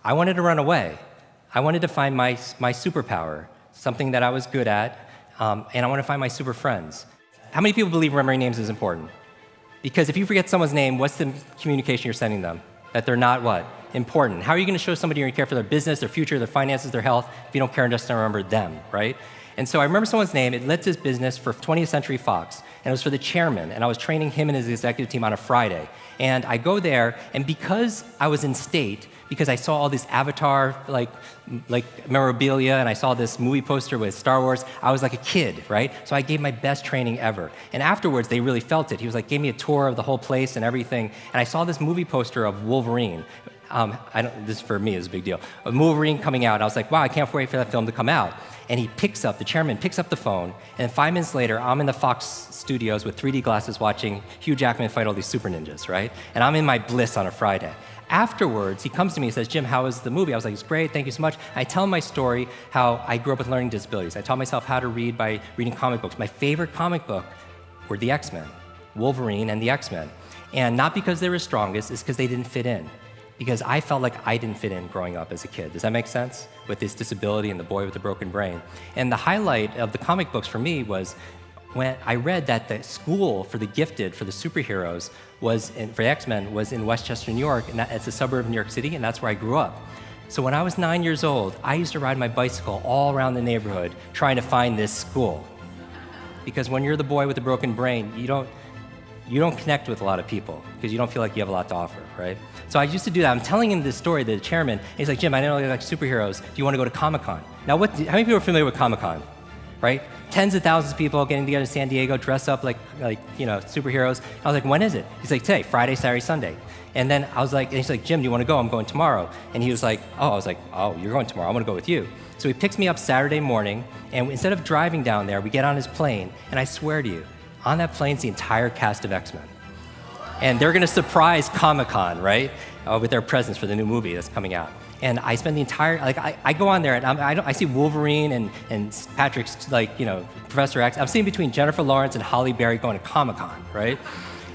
I wanted to run away. I wanted to find my superpower, something that I was good at, and I want to find my super friends. How many people believe remembering names is important? Because if you forget someone's name, what's the communication you're sending them? That they're not what? Important. How are you going to show somebody you care for their business, their future, their finances, their health, if you don't care just to remember them, right? And so I remember someone's name. It led to his business for 20th Century Fox, and it was for the chairman, and I was training him and his executive team on a Friday. And I go there, and because I was in state, because I saw all this Avatar like memorabilia, and I saw this movie poster with Star Wars, I was like a kid, right? So I gave my best training ever. And afterwards, they really felt it. He was like, gave me a tour of the whole place and everything, and I saw this movie poster of Wolverine. This for me is a big deal. A Wolverine coming out, and I was like, wow, I can't wait for that film to come out. And the chairman picks up the phone, and 5 minutes later, I'm in the Fox studios with 3D glasses watching Hugh Jackman fight all these super ninjas, right? And I'm in my bliss on a Friday. Afterwards, he comes to me and says, Jim, how was the movie? I was like, it's great, thank you so much. I tell him my story, how I grew up with learning disabilities. I taught myself how to read by reading comic books. My favorite comic book were the X-Men, Wolverine and the X-Men. And not because they were strongest, it's because they didn't fit in. Because I felt like I didn't fit in growing up as a kid. Does that make sense? With this disability and the boy with the broken brain. And the highlight of the comic books for me was when I read that the school for the gifted, for the superheroes, for the X-Men, was in Westchester, New York, and it's a suburb of New York City, and that's where I grew up. So when I was 9 years old, I used to ride my bicycle all around the neighborhood trying to find this school. Because when you're the boy with the broken brain, you don't connect with a lot of people because you don't feel like you have a lot to offer, right? So I used to do that. I'm telling him this story to the chairman, and he's like, Jim, I know you like superheroes. Do you want to go to Comic-Con? Now, how many people are familiar with Comic-Con, right? Tens of thousands of people getting together in San Diego, dress up like superheroes. I was like, when is it? He's like, today, Friday, Saturday, Sunday. And then I was like, and he's like, Jim, do you want to go? I'm going tomorrow. And he was like, oh, I was like, oh, you're going tomorrow. I want to go with you. So he picks me up Saturday morning, and instead of driving down there, we get on his plane, and I swear to you, on that plane's the entire cast of X-Men. And they're going to surprise Comic-Con, right, with their presence for the new movie that's coming out. And I spend the entire, I go on there, and I see Wolverine and Patrick's, Professor X. I'm sitting between Jennifer Lawrence and Halle Berry going to Comic-Con, right?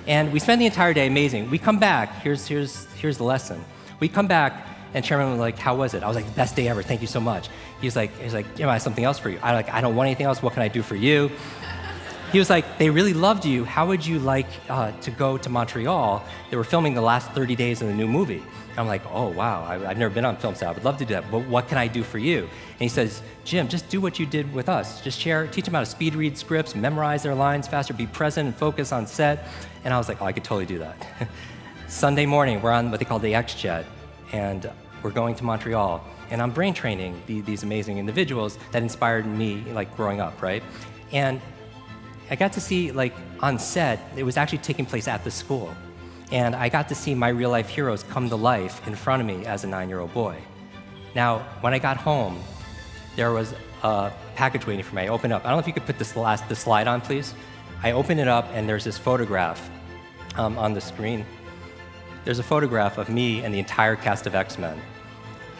And we spend the entire day amazing. We come back, here's the lesson. We come back, and Chairman was like, how was it? I was like, best day ever, thank you so much. He's like, Jim, I have something else for you. I don't want anything else, what can I do for you? He was like, they really loved you. How would you like to go to Montreal? They were filming the last 30 days of the new movie. And I'm like, oh, wow, I've never been on film set. I would love to do that, but what can I do for you? And he says, Jim, just do what you did with us. Just teach them how to speed read scripts, memorize their lines faster, be present and focus on set. And I was like, oh, I could totally do that. Sunday morning, we're on what they call the X-Jet, and we're going to Montreal. And I'm brain training these amazing individuals that inspired me, growing up, right? And I got to see, on set, it was actually taking place at the school. And I got to see my real-life heroes come to life in front of me as a 9-year-old boy. Now, when I got home, there was a package waiting for me. I opened up. I don't know if you could put the slide on, please. I opened it up, and there's this photograph on the screen. There's a photograph of me and the entire cast of X-Men.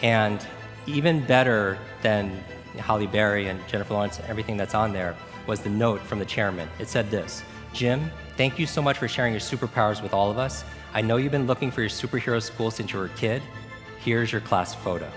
And even better than Halle Berry and Jennifer Lawrence and everything that's on there was the note from the chairman. It said this, Jim, thank you so much for sharing your superpowers with all of us. I know you've been looking for your superhero school since you were a kid. Here's your class photo.